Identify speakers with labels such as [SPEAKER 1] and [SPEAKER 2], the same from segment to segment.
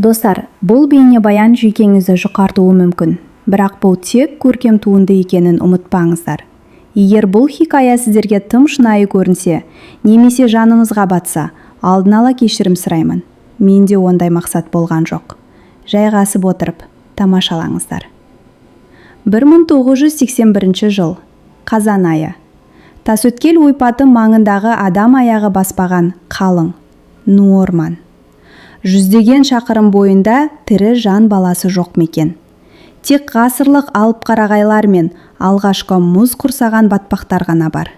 [SPEAKER 1] Достар, бұл бейнебаян жүйкеңізді жұқартуы мүмкін, бірақ бұл тек көркем туынды екенін ұмытпаңыздар. Егер бұл хикая сіздерге тым шынайы көрінсе, немесе жаныңызға батса, алдын ала кешірім сұраймын. Менде ондай мақсат болған жоқ. Жайғасып отырып, тамашалаңыздар. 1981 жыл. Қазан айы. Тасөткел ойпаты маңындағы адам аяғы баспаған қалың, ну орман. Жүздеген шақырым бойында тірі жан баласы жоқ мекен. Тек ғасырлық алып қарағайлар мен алғашқы мұз құрсаған батпақтар ғана бар.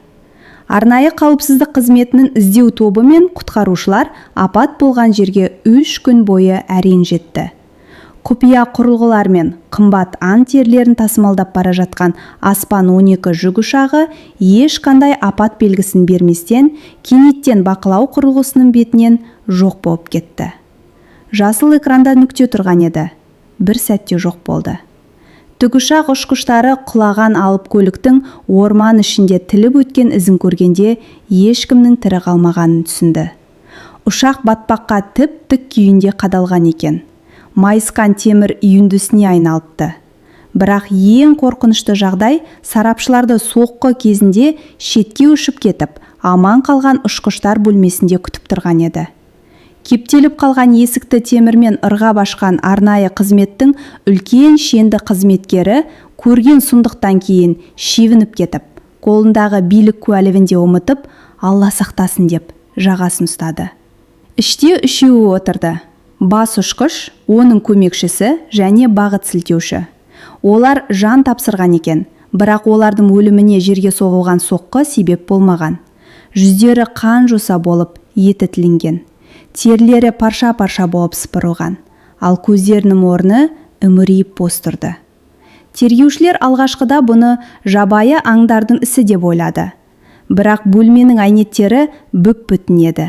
[SPEAKER 1] Арнайы қауіпсіздік қызметінің іздеу тобы мен құтқарушылар апат болған жерге 3 күн бойы әрең жетті. Құпия құрылғылар мен қымбат ан терлерін тасымалдап бара жатқан Аспан 12 жүк ұшағы ешқандай апат белгісін берместен кенеттен бақылау құрылғысының бетінен жоқ болып кетті. Жасыл экранда нүкте тұрған еді. Бір сәтте жоқ болды. Тікұшақ ұшқыштары құлаған алып көліктің орман ішінде тіліп өткен ізін көргенде ешкімнің тірі қалмағанын түсінді. Ұшақ батпаққа тіп-тік күйінде қадалған екен. Майысқан темір үйіндісіне айналыпты. Бірақ ең қорқынышты жағдай сарапшыларды соққы кезінде шетке ұшып кетіп, аман қалған ұшқыштар бөлмесінде күтіп тұрған еді. Кептеліп қалған есікті темірмен ырғап ашқан арнайы қызметтің үлкен шенді қызметкері көрген сұмдықтан кейін шивініп кетіп, қолындағы билік куәлігін де ұмытып, Алла сақтасын деп жағасын ұстады. Іште үшеуі отырды. Бас ұшқыш, оның көмекшісі және бағыт сілтеуші. Олар жан тапсырған екен, бірақ олардың өліміне жерге соғылған соққы себеп болмаған. Жүздері қан жоса болып, еті тілінген. Терлері парша-парша болып сыпырылған, ал көздерінің орны үмірейіп бос тұрды. Тергеушілер алғашқыда бұны жабайы аңдардың ісі деп ойлады. Бірақ бөлменің әйнектері бүп-бүтін еді.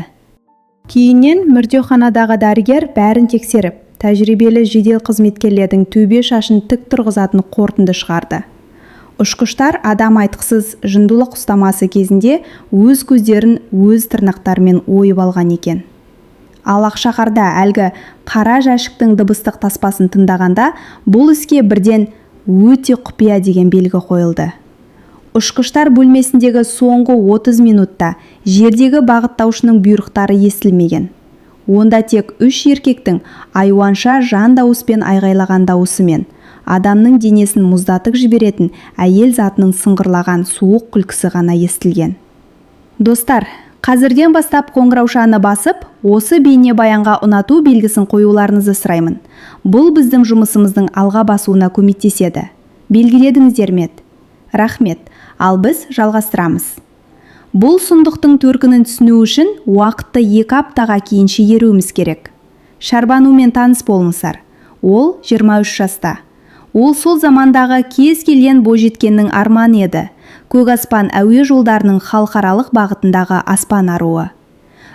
[SPEAKER 1] Кейіннен мүрдеханадағы дәрігер бәрін тексеріп, тәжірибелі жедел қызметкерлердің төбе шашын тік тұрғызатын қорытынды шығарды. Ұшқыштар адам айтқысыз жындылық ұстамасы кезінде өз көздерін өз тырнақтарымен ойып алған екен. Ал Ақшақарда әлгі қара жәшіктің дыбыстық таспасын тыңдағанда бұл іске бірден өте құпия деген белгі қойылды. Ұшқыштар бөлмесіндегі соңғы 30 минутта жердегі бағыттаушының бұйрықтары естілмеген. Онда тек 3 еркектің айуанша жан дауыспен айғайлаған дауысымен, адамның денесін мұздатып жіберетін әйел затының сыңғырлаған суық күлкісі ғана естілген. Достар, қазірден бастап қоңыраушаны басып, осы бейнебаянға ұнату белгісін қоюларыңызды сұраймын. Бұл біздің жұмысымыздың алға басуына көмектеседі. Белгіледіңіздер ме? Рахмет. Ал біз жалғастырамыз. Бұл сұмдықтың төркінін түсіну үшін уақытты 2 аптаға кейін шегеруіміз керек. Шарбанумен таныс болыңыздар. Ол 23 жаста. Ол сол замандағы кез келген бойжеткеннің арманы еді. Көк аспан әуе жолдарының халықаралық бағытындағы аспан аруы.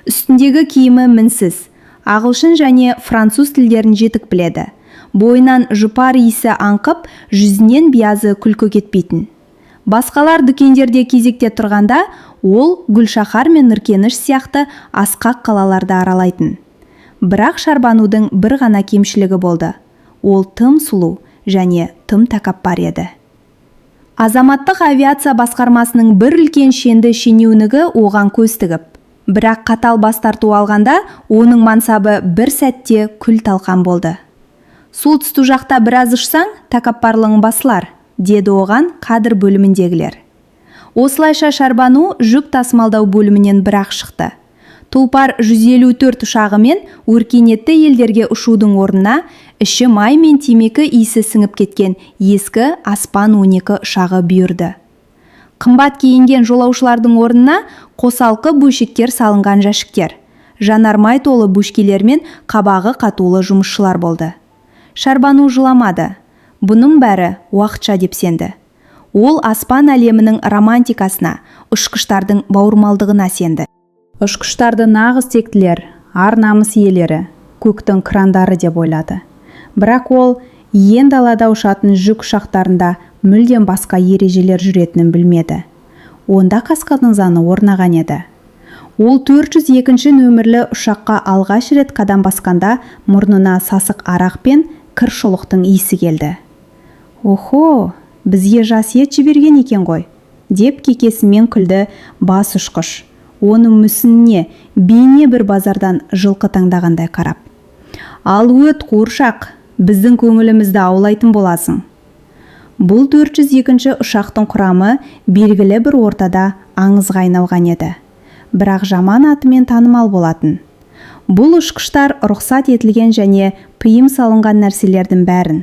[SPEAKER 1] Үстіндегі киімі мінсіз, ағылшын және француз тілдерін жетік біледі. Бойынан жұпар иісі аңқып, жүзінен биязы күлкі кетпейтін. Басқалар дүкендерде кезекте тұрғанда, ол Гүлшахар мен Нұркеніш сияқты асқақ қалаларды аралайтын. Бірақ Шарбанудың бір ғана кемшілігі болды. Ол тым сұлу және тым тәкаппар еді. Азаматтық авиация басқармасының бір үлкен шенді шенеунігі оған көз тігіп, бірақ қатал бас тарту алғанда оның мансабы бір сәтте күл талқан болды. Сол тұсту жақта біраз ұшсаң, тәкаппарлығың басылар, деді оған кадр бөліміндегілер. Осылайша Шарбану жүк тасымалдау бөлімінен бірақ шықты. Тұлпар 154 ұшағымен өркениетті елдерге ұшудың орнына іші май мен темекі иісі сіңіп кеткен ескі Аспан 12 ұшағы бұйырды. Қымбат киінген жолаушылардың орнына қосалқы бөшектер салынған жәшіктер, жанармай толы бөшкелер мен қабағы қатулы жұмысшылар болды. Шарбану жыламады. Бұның бәрі уақытша деп сенді. Ол аспан әлемінің романтикасына, ұшқыштардың бауырмалдығына сенді. Ұшқыштарды нағыз тектілер, ар намыс иелері, көктің крандары деп ойлады. Бірақ ол ен далада ұшатын жүк ұшақтарында мүлдем басқа ережелер жүретінін білмеді. Онда қасқаның заңы орнаған еді. Ол 402 нөмірлі ұшаққа алғаш рет қадам басқанда мұрнына сасық арақ пен кір шұлықтың иісі келді. «Охо, бізге жас ет жіберген екен ғой», деп кекесімен күлді бас ұшқыш. Оның мүсініне бейне бір базардан жылқы таңдағандай қарап. «Ал өт қуыршақ, біздің көңілімізді аулайтын боласың». Бұл 402 ұшақтың құрамы белгілі бір ортада аңызға айналған еді. Бірақ жаман атымен танымал болатын. Бұл ұшқыштар рұқсат етілген және пиым салынған нәрселердің бәрін,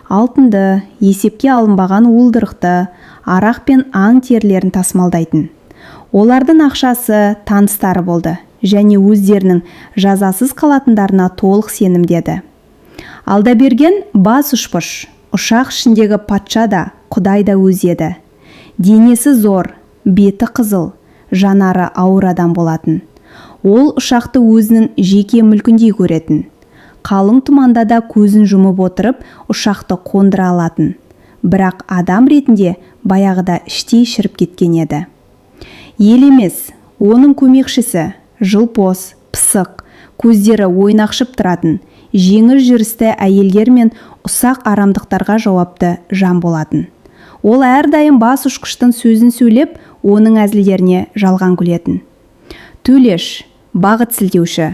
[SPEAKER 1] алтынды, есепке алынбаған уылдырықты, арақ пен аң терілерін тасымалдайтын. Олардың ақшасы таныстары болды және өздерінің жазасыз қалатындарына толық сенімдеді. Алдаберген бас ұшқыш, ұшақ ішіндегі патша да, құдай да өз еді. Денесі зор, беті қызыл, жанары ауыр адам болатын. Ол ұшақты өзінің жеке мүлкіндей көретін. Қалың тұманда да көзін жұмып отырып, ұшақты қондыра алатын. Бірақ адам ретінде баяғыда іштей шіріп кеткен еді. Ел емес, оның көмекшісі, жылпос, пысық, көздері ойнақшып тұратын, жеңіл жүрісті әйелдер мен ұсақ арамдықтарға жауапты жан болатын. Ол әрдайым бас ұшқыштың сөзін сөйлеп, оның әзілдеріне жалған күлетін. Төлеш, бағыт сілтеуші,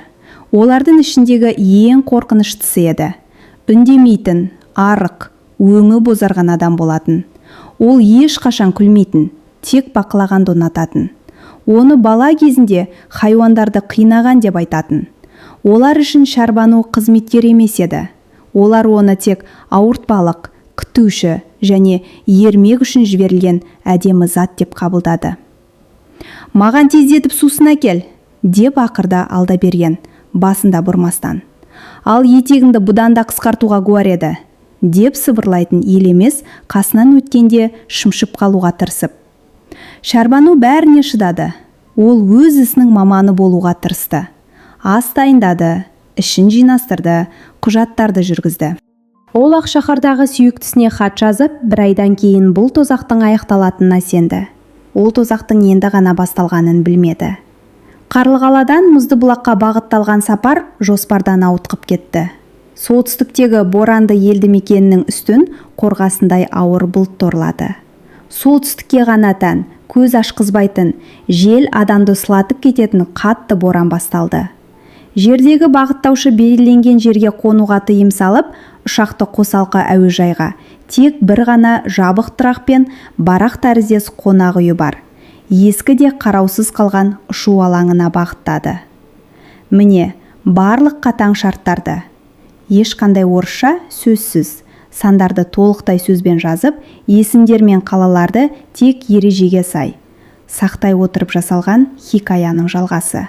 [SPEAKER 1] олардың ішіндегі ең қорқыныштысы еді. Үндемейтін, арық, өңі бозарған адам болатын. Ол ешқашан күлмейтін, тек бақылағанды ұнататын. Оны бала кезінде хайуандарды қинаған деп айтатын. Олар үшін Шарбану қызметкер емес еді. Олар оны тек ауыртпалық, күтуші және ермек үшін жіберілген әдемі зат деп қабылдады. «Маған тездетіп сусын әкел», деп ақырда Алдаберген, басында бұрмастан. «Ал етегіңді бұдан да қысқартуға гуар еді», деп сыбырлайтын ел емес, қасынан өткенде шымшып қалуға тырысып. Шарбану бәріне шыдады. Ол өз ісінің маманы болуға тырысты. Ас дайындады, ішін жинастырды, құжаттарды жүргізді. Ол Ақшақардағы сүйіктісіне хат жазып, бір айдан кейін бұл тозақтың аяқталатынына сенді. Ол тозақтың енді ғана басталғанын білмеді. Қарлығаладан Мұздыбұлаққа бағытталған сапар жоспардан ауытқып кетті. Солтүстіктегі боранды елді мекенінің үстін қорғасындай ауыр бұлт торлады. Солтүстікке ғана тән, көз ашқызбайтын, жел адамды сұлатып кететін қатты боран басталды. Жердегі бағыттаушы белгіленген жерге қонуға тыйым салып, ұшақты қосалқы әуежайға тек бір ғана жабық тұрақ пен барақ тәріздес қонақ үйі бар. Ескі де қараусыз қалған ұшу алаңына бағыттады. Міне, барлық қатаң шарттарды. Ешқандай орысша сөзсіз, сандарды толықтай сөзбен жазып, есімдер мен қалаларды тек ережеге сай сақтай отырып жасалған хикаяның жалғасы.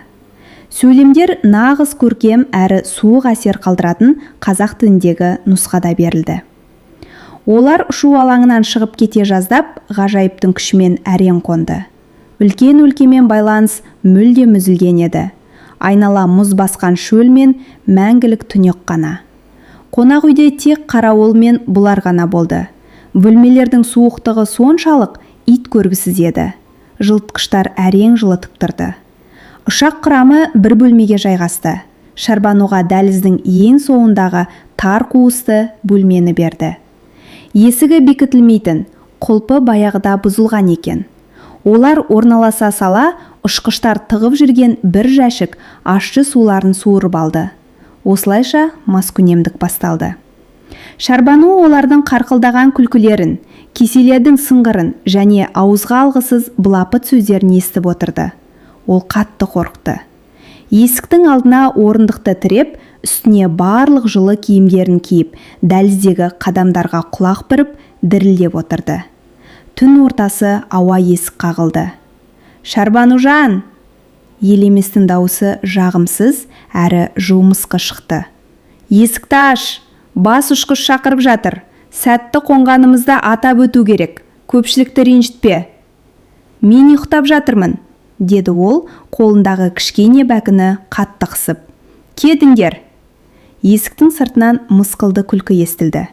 [SPEAKER 1] Сөйлемдер нағыз көркем әрі суық әсер қалдыратын қазақ тіліндегі нұсқада берілді. Олар ұшу алаңынан шығып кете жаздап, ғажайыптың күшімен әрең қонды. Үлкен өлкемен байланыс мүлдем үзілген еді. Айнала мұз басқан шөл мен мәңгілік түнек қана. Қонақ үйде тек қарауыл мен бұлар ғана болды. Бөлмелердің суықтығы соншалық ит көргісіз еді. Жылытқыштар әрең жылытып тұрды. Ұшақ құрамы бір бөлмеге жайғасты. Шарбануға дәліздің ең соңындағы тар қуысты бөлмені берді. Есігі бекітілмейтін, құлпы баяғыда бұзылған екен. Олар орналаса сала, ұшқыштар тығып жүрген бір жәшік ащы суларын суырып алды. Осылайша маскүнемдік басталды. Шарбану олардың қарқылдаған күлкілерін, кеселердің сыңғырын және ауызға алғысыз былапыт сөздерін естіп отырды. Ол қатты қорықты. Есіктің алдына орындықты тіреп, үстіне барлық жылы киімдерін киіп, дәліздегі қадамдарға құлақ біріп, дірілдеп отырды. Түн ортасы ауа есік қағылды. «Шарбанужан!» Елеместің дауысы жағымсыз әрі жуымысқы шықты. «Есікті аш! Бас ұшқыш шақырып жатыр. Сәтті қонғанымызда атап өту керек. Көпшілікті ренжітпе». «Мен ұйықтап жатырмын», деді ол, қолындағы кішкене бәкіні қатты қысып. «Кетіңдер!» Есіктің сыртынан мысқылды күлкі естілді.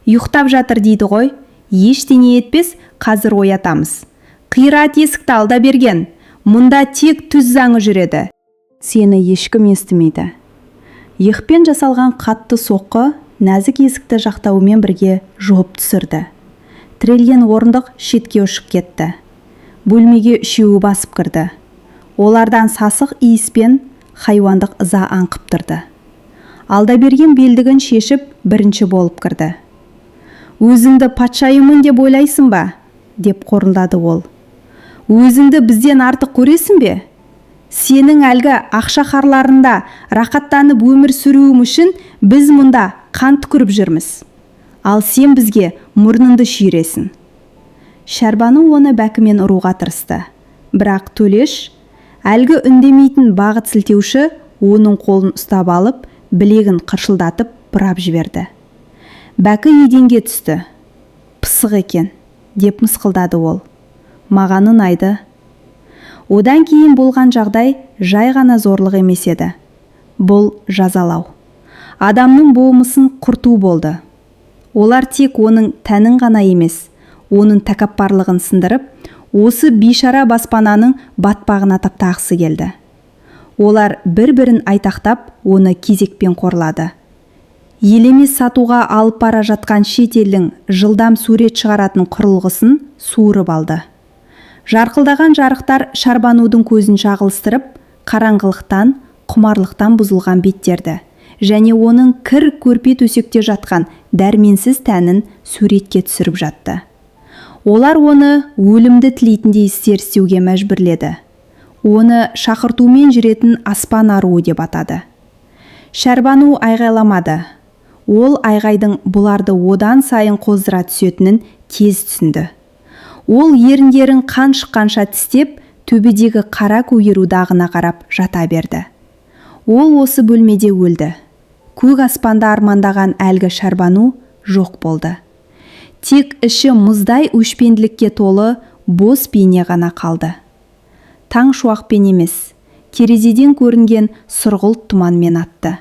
[SPEAKER 1] «Ұйықтап жатыр дейді ғой. Ештеңе етпес, қазір оятамыз. Қиырат есікті Алдаберген. Мұнда тек түз заңы жүреді. Сені ешкім естімейді. Иықпен жасалған қатты соққы нәзік есікті жақтауымен бірге жауып түсірді. Тірелген орындық шетке ұшып кетті. Бөлмеге үшеуі басып кірді. Олардан сасық иіспен хайуандық ыза аңқып тұрды. Алда берген белдігін шешіп бірінші болып кірді. «Өзіңді патшайымын деп ойлайсың ба?» деп қорылдады ол. «Өзіңді бізден артық көресің бе? Сенің әлгі ақшақарларында рақаттанып өмір сүруім үшін біз мұнда қан түкіріп жүрміз. Ал сен бізге мұрныңды шүйресің». Шәрбану оны бәкімен ұруға тырысты. Бірақ Төлеш, әлгі үндемейтін бағыт сілтеуші, оның қолын ұстап алып, білегін қыршылдатып бұрап жіберді. Бәкі еденге түсті. «Пысық екен», деп мысқылдады ол. «Маған ұнайды». Одан кейін болған жағдай жай ғана зорлық емес еді. Бұл жазалау. Адамның болмысын құрту болды. Олар тек оның тәнін ғана емес, оның тәкаппарлығын сындырып, осы бейшара баспананың батпағына таптағысы келді. Олар бір-бірін айтақтап, оны кезекпен қорлады. Елемес сатуға алып бара жатқан шетелдің жылдам сурет шығаратын құрылғысын суырып алды. Жарқылдаған жарықтар Шәрбанудың көзін шағылыстырып, қараңғылықтан, құмарлықтан бұзылған беттерді және оның кір көрпе төсекте жатқан дәрменсіз тәнін суретке түсіріп жатты. Олар оны өлімді тілейтіндей істер істеуге мәжбүрледі. Оны шақыртумен жүретін аспан аруы деп атады. Шәрбану айғайламады. Ол айғайдың бұларды одан сайын қоздыра түсетінін тез түсінді. Ол еріндерін қан шыққанша тістеп, төбедегі қара көгеру дағына қарап жата берді. Ол осы бөлмеде өлді. Көк аспанда армандаған әлгі Шәрбану жоқ болды. Тек іші мұздай өшпенділікке толы бос бейне ғана қалды. Таң шуақпен емес, терезеден көрінген сұрғылт тұманмен атты.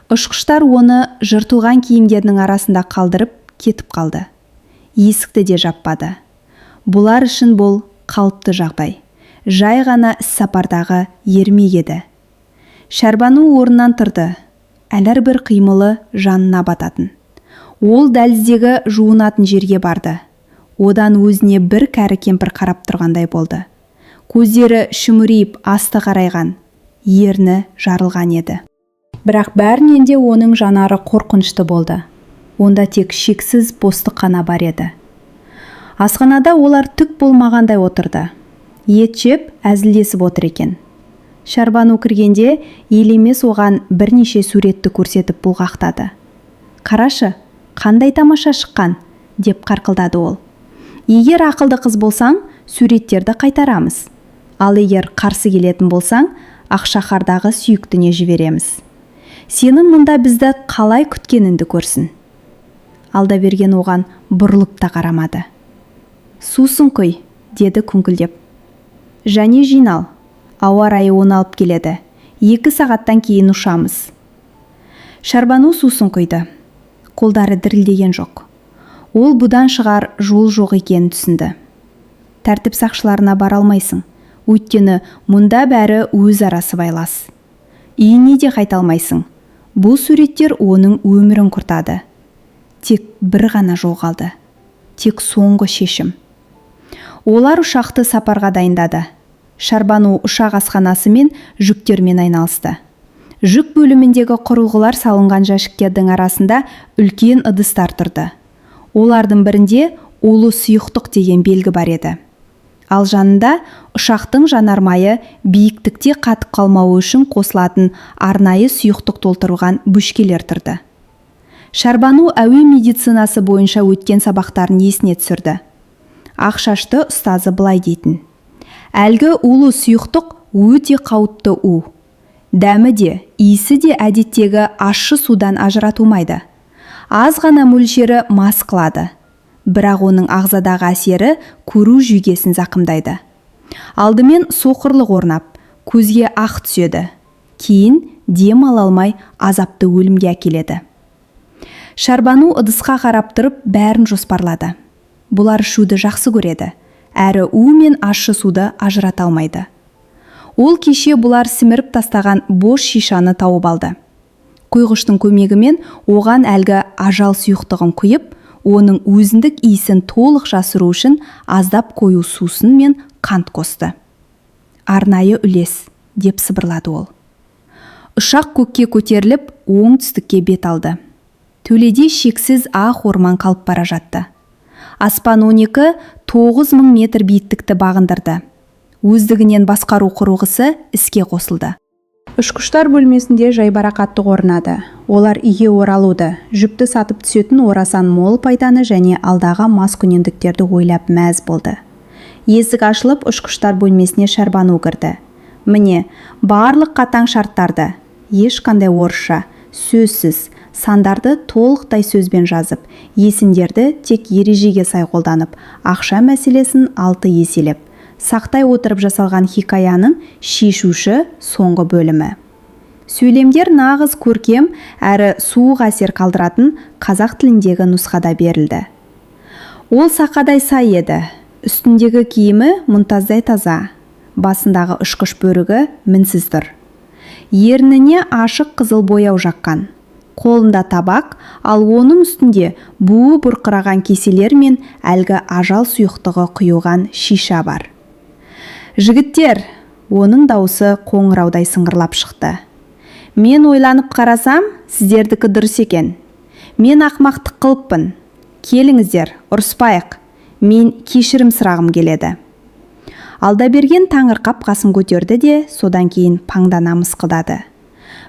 [SPEAKER 1] Ұшқыштар оны жыртылған киімдерінің арасында қалдырып кетіп қалды. Есікті де жаппады. Бұлар үшін бұл қалыпты жағдай. Жай ғана іс-сапардағы ермек еді. Шәрбану орнынан тұрды. Әлір бір қимылы жанына бататын. Ол дәліздегі жуынатын жерге барды. Одан өзіне бір кәрі кемпір қарап тұрғандай болды. Көздері шүмірейіп асты қарайған, ерні жарылған еді. Бірақ бәрінен де оның жанары қорқынышты болды. Онда тек шексіз бостық қана бар еді. Асханада олар түк болмағандай отырды. Ет жеп, әзілдесіп отыр екен. Шәрбану кіргенде Елемес оған бірнеше суретті көрсетіп бұлғақтады. «Қарашы, қандай тамаша шыққан», деп қарқылдады ол. «Егер ақылды қыз болсаң, суреттерді қайтарамыз. Ал егер қарсы келетін болсаң, ақшақардағы сүйіктіне жібереміз. Сенің мұнда бізді қалай күткеніңді көрсін». Алда берген оған бұрылып та қарамады. «Сусын құй», деді күңкілдеп. «Және жинал. Ауа райы оны алып келеді. 2 сағаттан кейін ұшамыз». Шәрбану сусын құйды. Қолдары дірілдеген жоқ. Ол бұдан шығар жол жоқ екенін түсінді. Тәртіп сақшыларына бара алмайсың. Өйткені мұнда бәрі өз арасы байлас. Үйіне де қайта алмайсың. Бұл суреттер оның өмірін құртады. Тек бір ғана жол қалды. Тек соңғы шешім. Олар ұшақты сапарға дайындады. Шәрбану ұшақ асханасы мен жүктермен айналысты. Жүк бөліміндегі құрылғылар салынған жәшіктердің арасында үлкен ыдыстар тұрды. Олардың бірінде улы сұйықтық деген белгі бар еді. Ал жанында ұшақтың жанармайы биіктікте қатып қалмауы үшін қосылатын арнайы сұйықтық толтырылған бөшкелер тұрды. Шәрбану әуе медицинасы бойынша өткен сабақтарын есіне түсірді. Ақшашты ұстазы былай дейтін: «Әлгі улы сұйықтық өте қауіпті у. Дәмі де, иісі де әдеттегі ащы судан ажыратылмайды. Аз ғана мөлшері мас қылады. Бірақ оның ағзадағы әсері көру жүйкесін зақымдайды. Алдымен соқырлық орнап, көзге ақ түседі. Кейін дем ала алмай азапты өлімге әкеледі». Шәрбану ыдысқа қарап тұрып бәрін жоспарлады. Бұлар ішуді жақсы көреді, әрі у мен ащы суды ажырата алмайды. Ол кеше бұлар сіміріп тастаған бош шишаны тауып алды. Құйғыштың көмегімен оған әлгі ажал сұйықтығын құйып, оның өзіндік иісін толық жасыру үшін аздап қою сусын мен қант қосты. Арнайы үлес, деп сыбырлады ол. Ұшақ көкке көтеріліп, оңтүстікке бет алды. Төледе шексіз ақ орман қалып бара жатты. Аспан 12-9 мың метр биіктікті бағындырды. Өздігінен басқару құрылғысы іске қосылды. Ұшқыштар бөлмесінде жайбарақаттық орнады. Олар үйге оралуды, жүкті сатып түсетін орасан мол пайданы және алдағы маскүнемдіктерді ойлап мәз болды. Есік ашылып, ұшқыштар бөлмесіне Шәрбану кірді. Міне, барлық қатаң шарттарды, ешқандай орысша, сөзсіз, сандарды толықтай сөзбен жазып, есімдерді тек ережеге сай қолданып, ақша мәселесін 6 еселеп, сақтай отырып жасалған хикаяның шешуші соңғы бөлімі. Сөйлемдер нағыз көркем әрі суық әсер қалдыратын қазақ тіліндегі нұсқада берілді. Ол сақадай сай еді, үстіндегі киімі мұнтаздай таза, басындағы ұшқыш бөрігі мінсіз тұр. Ерніне ашық қызыл бояу жаққан, қолында табақ, ал оның үстінде буы бұрқыраған кеселер мен әлгі ажал сұйықтығы құйылған шиша бар. Жігіттер, оның даусы қоңыраудай сыңғырлап шықты. Мен ойланып қарасам, сіздердікі дұрыс екен. Мен ақмақтық қылыппын. Келіңіздер, ұрыспайық. Мен кешірім сұрағым келеді. Алдаберген таңырқап қасын көтерді де, содан кейін паңдана мысқылдады.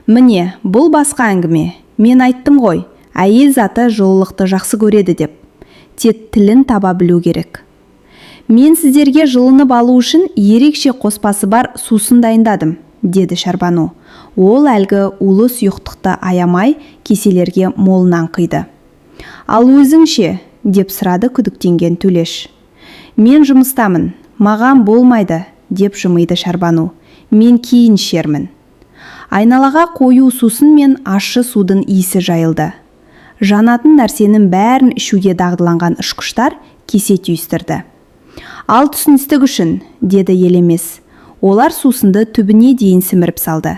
[SPEAKER 1] Міне, бұл басқа әңгіме. Мен айттым ғой, әйел заты жылылықты жақсы көреді деп. Тек тілін таба білу керек. Мен сіздерге жылынып алу үшін ерекше қоспасы бар сусын дайындадым, деді Шәрбану. Ол әлгі улы сұйықтықты аямай кеселерге молынан қиды. Ал өзіңше, деп сұрады күдіктенген Төлеш. Мен жұмыстамын, маған болмайды, деп жымиды Шәрбану. Мен кейін ішермін. Айналаға қою сусын мен ащы судың иісі жайылды. Жанатын нәрсенің бәрін ішуге дағдыланған ұшқыштар кесе түйістірді. Ал түсіністік үшін, деді елемес. Олар сусынды түбіне дейін сіміріп салды.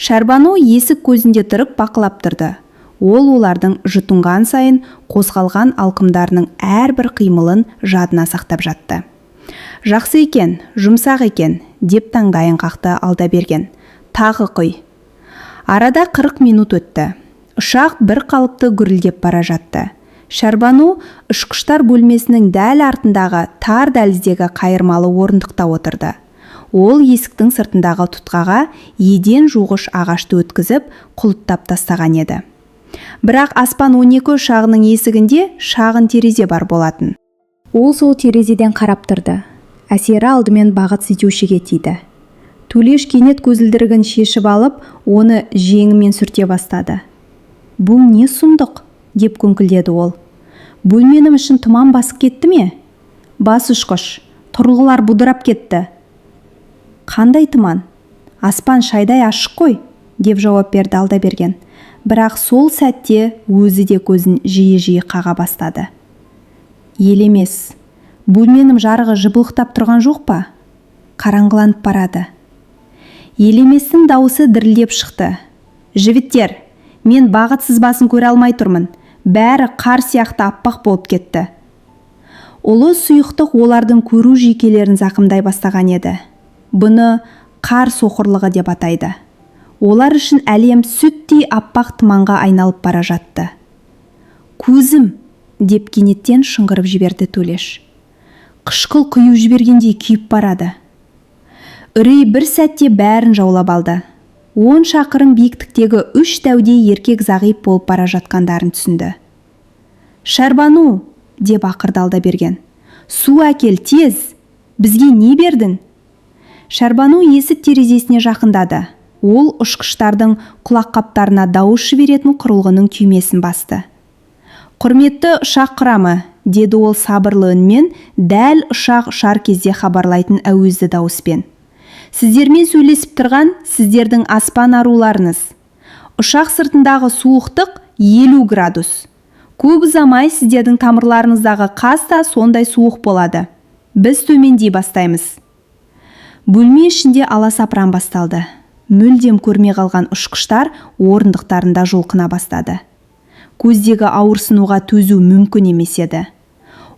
[SPEAKER 1] Шәрбану есік көзінде тұрып бақылап тұрды. Ол олардың жұтынған сайын қозғалған алқымдарының әрбір қимылын жадына сақтап жатты. Жақсы екен, жұмсақ екен, деп таңдайын қақты Алдаберген. Тағы құй. Арада 40 минут өтті. Ұшақ бір қалыпты гүрілдеп бара жатты. Шәрбану ұшқыштар бөлмесінің дәл артындағы тар дәліздегі қайырмалы орындықта отырды. Ол есіктің сыртындағы тұтқаға еден жуғыш ағашты өткізіп, құлыттап тастаған еді. Бірақ Аспан 12 ұшағының есігінде шағын терезе бар болатын. Ол сол терезеден қарап тұрды. Әсері алдымен бағыт сетеушіге тиді. Төлеш кенет көзілдірігін шешіп алып, оны жеңімен сүрте бастады. Бұл не сұмдық? Деп көңкілдеді ол. Бөлменім үшін тұман басып кетті ме? Бас ұшқыш, тұрғылар бұдырап кетті. Қандай тұман? Аспан шайдай ашық қой, деп жауап берді Алдаберген. Бірақ сол сәтте өзі де көзін жиі-жиі қаға бастады. Елемес, бөлменім жарығы жыбылықтап тұрған жоқ па? Қараңғыланып барады. Елеместің дауысы дірілдеп шықты. Жігіттер, мен бағытсыз басын көре алмай тұрмын. Бәрі қар сияқты аппақ болып кетті. Ұлы сұйықтық олардың көру жүйкелерін зақымдай бастаған еді. Бұны қар соқырлығы деп атайды. Олар үшін әлем сүттей аппақ тұманға айналып бара жатты. Көзім, деп кенеттен шыңғырып жіберді Төлеш. Қышқыл құю жібергендей күйіп барады. Үрей бір сәтте бәрін жаулап алды. 10 шақырым биіктіктегі 3 дәудей еркек зағип болып бара жатқандарын түсінді. Шәрбану, деп ақырды Алдаберген. Су әкел, тез! Бізге не бердің? Шәрбану есік терезесіне жақындады. Ол ұшқыштардың құлаққаптарына дауыс жіберетін құрылғының күймесін басты. Құрметті ұшақ құрамы, деді ол сабырлы үнмен, дәл ұшақ ұшар кезде хабарлайтын әуезді дауыспен. Сіздермен сөйлесіп тұрған сіздердің аспан аруларыңыз. Ұшақ сыртындағы суықтық 50 градус. Көп ұзамай сіздердің тамырларыңыздағы қас та сондай суық болады. Біз төмендей бастаймыз. Бөлме ішінде аласапыран басталды. Мүлдем көрмей қалған ұшқыштар орындықтарында жұлқына бастады. Көздегі ауырсынуға төзу мүмкін емес еді.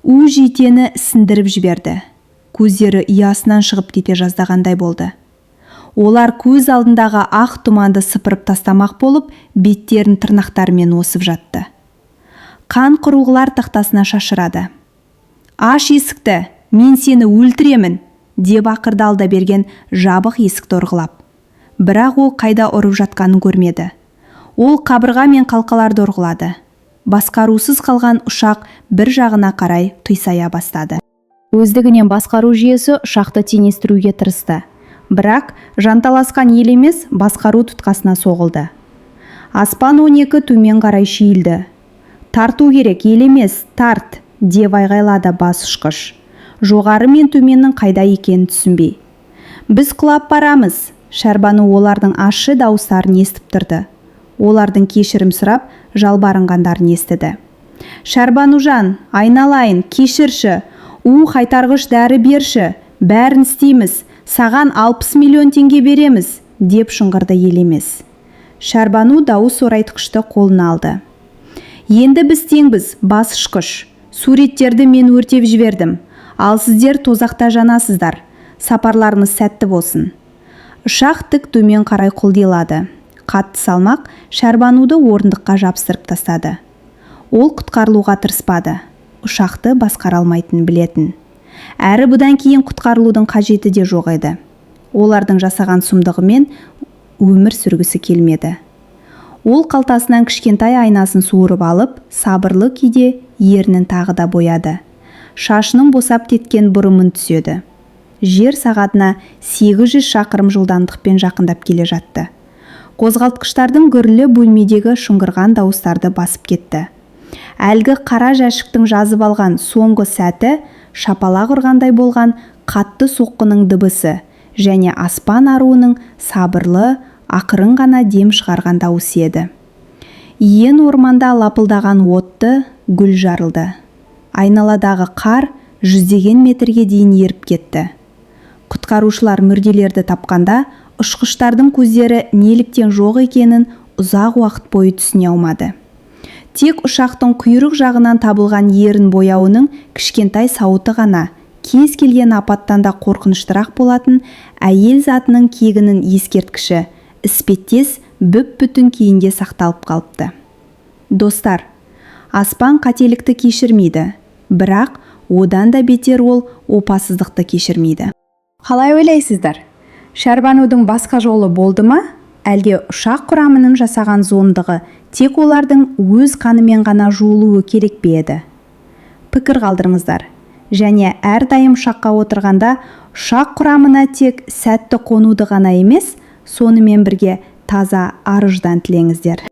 [SPEAKER 1] У жейтені сіндіріп жіберді. Көздері ұясынан шығып кете жаздағандай болды. Олар көз алдындағы ақ тұманды сыпырып тастамақ болып, беттерін тырнақтарымен осып жатты. Қан құрылғылар тақтасына шашырады. «Аш есікті, мен сені өлтіремін!» деп ақырды алда берген жабық есікті ұрғылап. Бірақ ол қайда ұрып жатқанын көрмеді. Ол қабырға мен қалқаларды ұрғылады. Басқарусыз қалған ұшақ бір жағына қарай қисая бастады. Өздігінен басқару жүйесі ұшақты теңестіруге тырысты. Бірақ жанталасқан ел емес, басқару тұтқасына соғылды. Аспан 12 төмен қарай шиілді. «Тарту керек, ел емес, тарт!» деп айғайлады бас ұшқыш. Жоғары мен төменнің қайда екенін түсінбей. «Біз құлап барамыз!» Шәрбану олардың ащы дауыстарын естіп тұрды. Олардың кешірім сұрап, жалбарынғандарын естіді. «Шәрбанужан, айналайын, кешірші, қайтарғыш дәрі берші, бәрін істейміз, саған 60 миллион теңге береміз!» деп шыңғырды ел емес. Шәрбану дауыс орайтқышты қолына алды. «Енді біз теңбіз, бас ұшқыш. Суреттерді мен өртеп жібердім. Ал сіздер тозақта жанасыздар. Сапарларыңыз сәтті болсын». Ұшақ тік төмен қарай құлдилады. Қатты салмақ Шәрбануды орындыққа жабыстырып тастады. Ол құтқарылуға тырыспады. Ұшақты басқара алмайтынын білетін. Әрі бұдан кейін құтқарылудың қажеті де жоқ еді. Олардың жасаған сұмдығымен өмір сүргісі келмеді. Ол қалтасынан кішкентай айнасын суырып алып, сабырлы күйде ернін тағы да бояды. Шашының босап кеткен бұрымын түседі. Жер сағатына 800 шақырым жылдамдықпен жақындап келе жатты. Қозғалтқыштардың гүрлі бөлмедегі шыңғырған дауыстарды басып кетті. Әлгі қара жәшіктің жазып алған соңғы сәті шапалақ ұрғандай болған қатты соққының дыбысы және аспан аруының сабырлы, ақырын ғана дем шығарған дауысы еді. Иен орманда лапылдаған отты гүл жарылды. Айналадағы қар 100 метрге дейін еріп кетті. Құтқарушылар мүрделерді тапқанда, ұшқыштардың көздері неліктен жоқ екенін ұзақ уақыт бойы түсіне алмады. Тек ұшақтың құйрық жағынан табылған ерін бояуының кішкентай сауыты ғана кез келген апаттан да қорқыныштырақ болатын әйел затының кегінің ескерткіші іспеттес бүп-бүтін күйінде сақталып қалыпты. Достар, аспан қателікті кешірмейді, бірақ одан да бетер ол опасыздықты кешірмейді. Қалай ойлайсыздар? Шәрбанудың басқа жолы болды ма? Әлде ұшақ құрамының жасаған зұлымдығы тек олардың өз қанымен ғана жуылуы керек пе еді? Пікір қалдырыңыздар. Және әрдайым ұшаққа отырғанда ұшақ құрамына тек сәтті қонуды ғана емес, сонымен бірге таза ар-ұждан тілеңіздер.